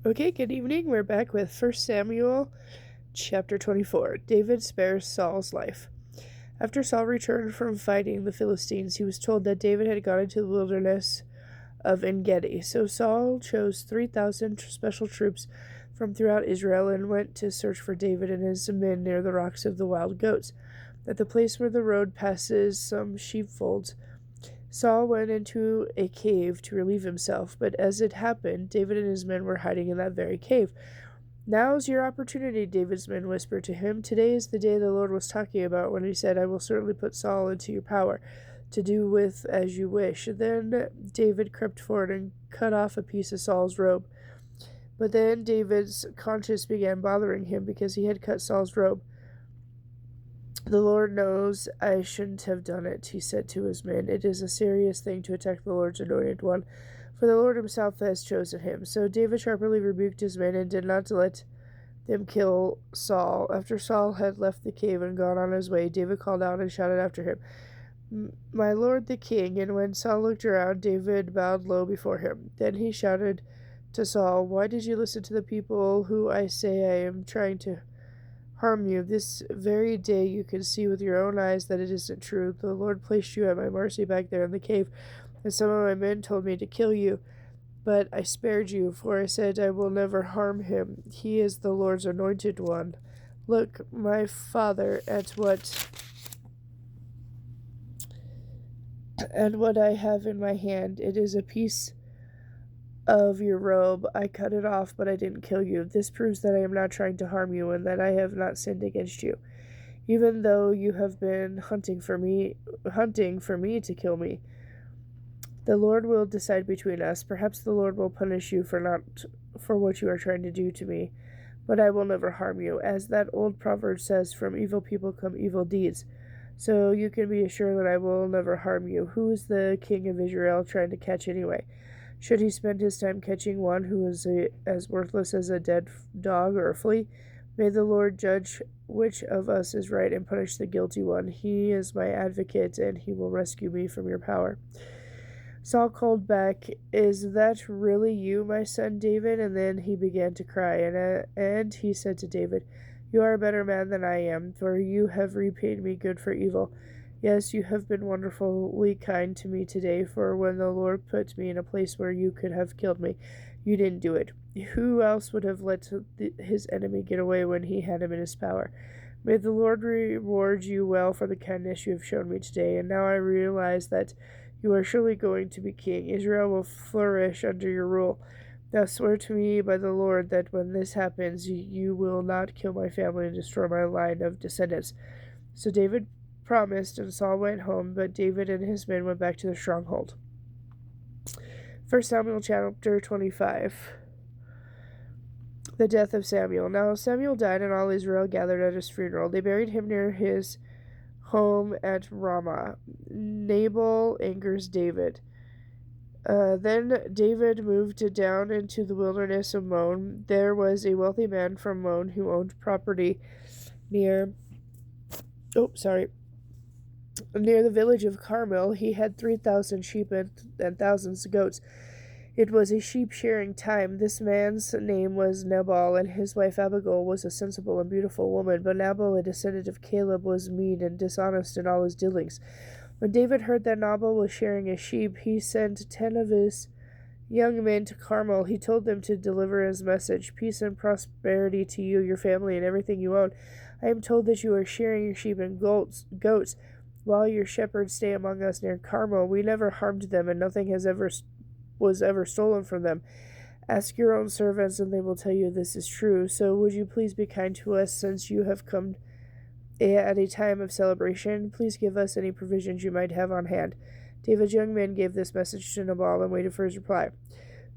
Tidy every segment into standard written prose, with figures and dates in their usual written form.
Okay, good evening. We're back with 1 Samuel chapter 24. David spares Saul's life. After Saul returned from fighting the Philistines, he was told that David had gone into the wilderness of En-Gedi. So Saul chose 3,000 special troops from throughout Israel and went to search for David and his men near the rocks of the wild goats, at the place where the road passes some sheepfolds. Saul went into a cave to relieve himself, but as it happened, David and his men were hiding in that very cave. "Now's your opportunity," David's men whispered to him. "Today is the day the Lord was talking about when he said, 'I will certainly put Saul into your power, to do with as you wish.'" Then David crept forward and cut off a piece of Saul's robe. But then David's conscience began bothering him because he had cut Saul's robe. "The Lord knows I shouldn't have done it," he said to his men. "It is a serious thing to attack the Lord's anointed one, for the Lord himself has chosen him." So David sharply rebuked his men and did not let them kill Saul. After Saul had left the cave and gone on his way, David called out and shouted after him, "My lord the king." And when Saul looked around, David bowed low before him. Then he shouted to Saul, "Why did you listen to the people who I say I am trying to harm you? This very day you can see with your own eyes that it isn't true. The Lord placed you at my mercy back there in the cave, and some of my men told me to kill you. But I spared you, for I said I will never harm him. He is the Lord's anointed one. Look, my father, at what I have in my hand. It is a piece of your robe. I cut it off, but I didn't kill you. This proves that I am not trying to harm you and that I have not sinned against you, even though you have been hunting for me to kill me. The Lord will decide between us. Perhaps the Lord will punish you for what you are trying to do to me, but I will never harm you. As that old proverb says, from evil people come evil deeds. So you can be assured that I will never harm you. Who is the king of Israel trying to catch anyway? Should he spend his time catching one who is as worthless as a dead dog or a flea? May the Lord judge which of us is right and punish the guilty one. He is my advocate, and he will rescue me from your power." Saul called back, "Is that really you, my son David?" And then he began to cry, and he said to David, "You are a better man than I am, for you have repaid me good for evil. Yes, you have been wonderfully kind to me today, for when the Lord put me in a place where you could have killed me, you didn't do it. Who else would have let his enemy get away when he had him in his power? May the Lord reward you well for the kindness you have shown me today, and now I realize that you are surely going to be king. Israel will flourish under your rule. Now swear to me by the Lord that when this happens, you will not kill my family and destroy my line of descendants." So David promised, and Saul went home, but David and his men went back to the stronghold. 1 Samuel chapter 25. The death of Samuel. Now Samuel died, and all Israel gathered at his funeral. They buried him near his home at Ramah. Nabal angers David. Then David moved down into the wilderness of Maon. There was a wealthy man from Maon who owned property near the village of Carmel. He had 3,000 sheep and thousands of goats. It was a sheep-shearing time. This man's name was Nabal, and his wife Abigail was a sensible and beautiful woman. But Nabal, a descendant of Caleb, was mean and dishonest in all his dealings. When David heard that Nabal was shearing his sheep, he sent 10 of his young men to Carmel. He told them to deliver his message: "Peace and prosperity to you, your family, and everything you own. I am told that you are shearing your sheep and goats while your shepherds stay among us near Carmel. We never harmed them, and nothing was ever stolen from them. Ask your own servants, and they will tell you this is true. So would you please be kind to us, since you have come at a time of celebration? Please give us any provisions you might have on hand." David's young men gave this message to Nabal and waited for his reply.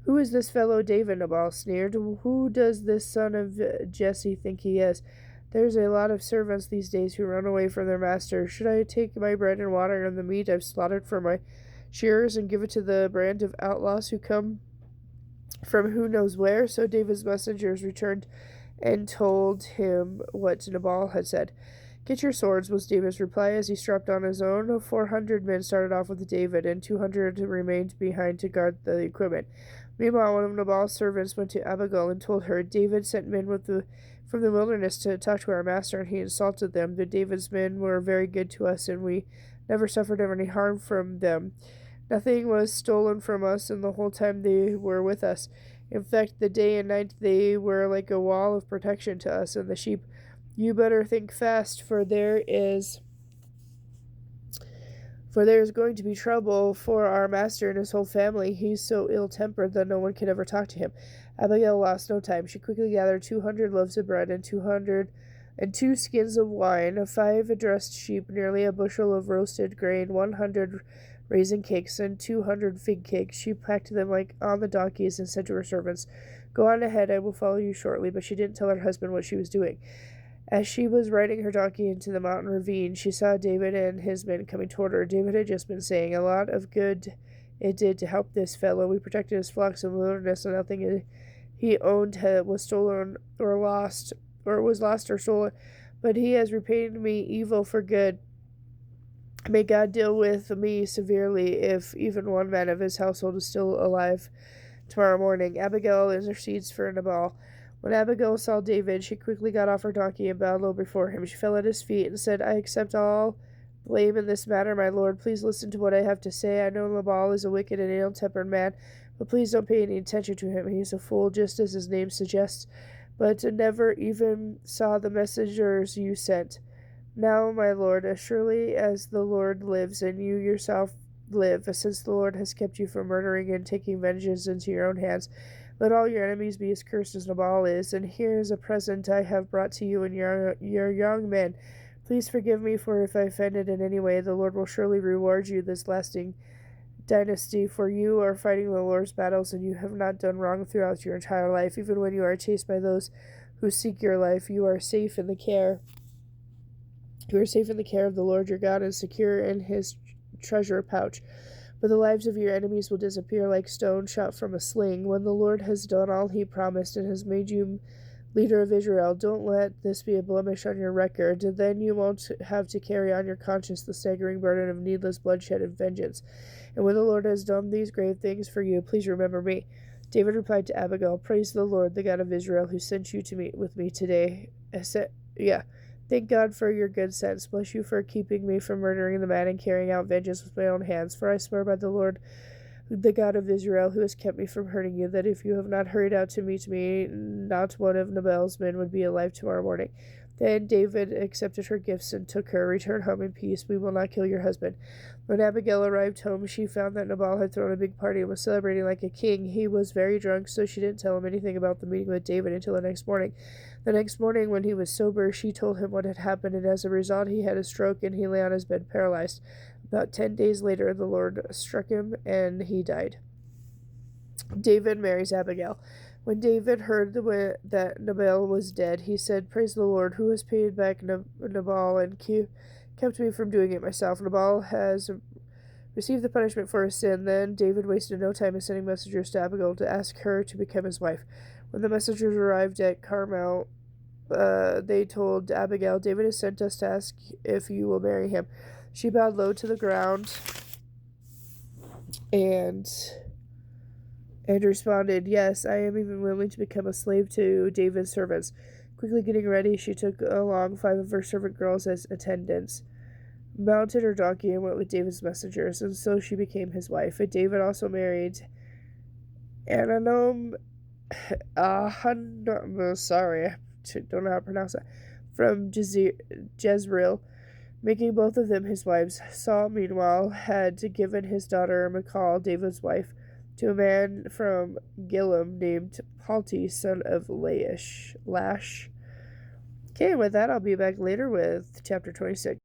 "Who is this fellow David?" Nabal sneered. "Who does this son of Jesse think he is? There's a lot of servants these days who run away from their master. Should I take my bread and water and the meat I've slaughtered for my shearers and give it to the band of outlaws who come from who knows where?" So David's messengers returned and told him what Nabal had said. "Get your swords," was David's reply as he strapped on his own. 400 men started off with David, and 200 remained behind to guard the equipment. Meanwhile, one of Nabal's servants went to Abigail and told her, David sent men from the wilderness to talk to our master, and he insulted them. But David's men were very good to us, and we never suffered any harm from them. Nothing was stolen from us in the whole time they were with us. In fact, the day and night they were like a wall of protection to us and the sheep. You better think fast, for there is going to be trouble for our master and his whole family. He's so ill-tempered that no one can ever talk to him. Abigail lost no time. She quickly gathered 200 loaves of bread and 2 skins of wine, 5 dressed sheep, nearly a bushel of roasted grain, 100 raisin cakes, and 200 fig cakes. She packed them on the donkeys and said to her servants, Go on ahead, I will follow you shortly. But she didn't tell her husband what she was doing. As she was riding her donkey into the mountain ravine, she saw David and his men coming toward her. David had just been saying, A lot of good it did to help this fellow. We protected his flocks in the wilderness, and nothing he owned was stolen or lost, or was lost or stolen. But he has repaid me evil for good. May God deal with me severely if even one man of his household is still alive tomorrow morning. Abigail intercedes for Nabal. When Abigail saw David, she quickly got off her donkey and bowed low before him. She fell at his feet and said, I accept all blame in this matter, my lord. Please listen to what I have to say. I know Nabal is a wicked and ill-tempered man, but please don't pay any attention to him. He is a fool, just as his name suggests, but never even saw the messengers you sent. Now, my lord, as surely as the Lord lives and you yourself live, since the Lord has kept you from murdering and taking vengeance into your own hands, let all your enemies be as cursed as Nabal is, and here is a present I have brought to you and your young men. Please forgive me, for if I offended in any way, the Lord will surely reward you this lasting dynasty, for you are fighting the Lord's battles, and you have not done wrong throughout your entire life. Even when you are chased by those who seek your life, you are safe in the care of the Lord your God and secure in his treasure pouch. But the lives of your enemies will disappear like stones shot from a sling. When the Lord has done all he promised and has made you leader of Israel, don't let this be a blemish on your record. Then you won't have to carry on your conscience the staggering burden of needless bloodshed and vengeance. And when the Lord has done these great things for you, please remember me. David replied to Abigail, Praise the Lord, the God of Israel, who sent you to meet with me today. Thank God for your good sense. Bless you for keeping me from murdering the man and carrying out vengeance with my own hands. For I swear by the Lord, the God of Israel, who has kept me from hurting you, that if you have not hurried out to meet me, not one of Nabal's men would be alive tomorrow morning. Then David accepted her gifts and took her. Return home in peace. We will not kill your husband. When Abigail arrived home, she found that Nabal had thrown a big party and was celebrating like a king. He was very drunk, so she didn't tell him anything about the meeting with David until the next morning. The next morning, when he was sober, she told him what had happened, and as a result, he had a stroke and he lay on his bed paralyzed. About 10 days later, the Lord struck him, and he died. David marries Abigail. When David heard that Nabal was dead, he said, Praise the Lord, who has paid back Nabal and kept me from doing it myself. Nabal has received the punishment for his sin. Then David wasted no time in sending messengers to Abigail to ask her to become his wife. When the messengers arrived at Carmel, they told Abigail, David has sent us to ask if you will marry him. She bowed low to the ground and responded, Yes, I am even willing to become a slave to David's servants. Quickly getting ready, she took along 5 of her servant girls as attendants, mounted her donkey, and went with David's messengers, and so she became his wife. And David also married Anoam, sorry, I don't know how to pronounce that, from Jezreel, making both of them his wives. Saul, meanwhile, had given his daughter Michal, David's wife, to a man from Gilom named Palti, son of Lash. Okay, with that, I'll be back later with chapter 26.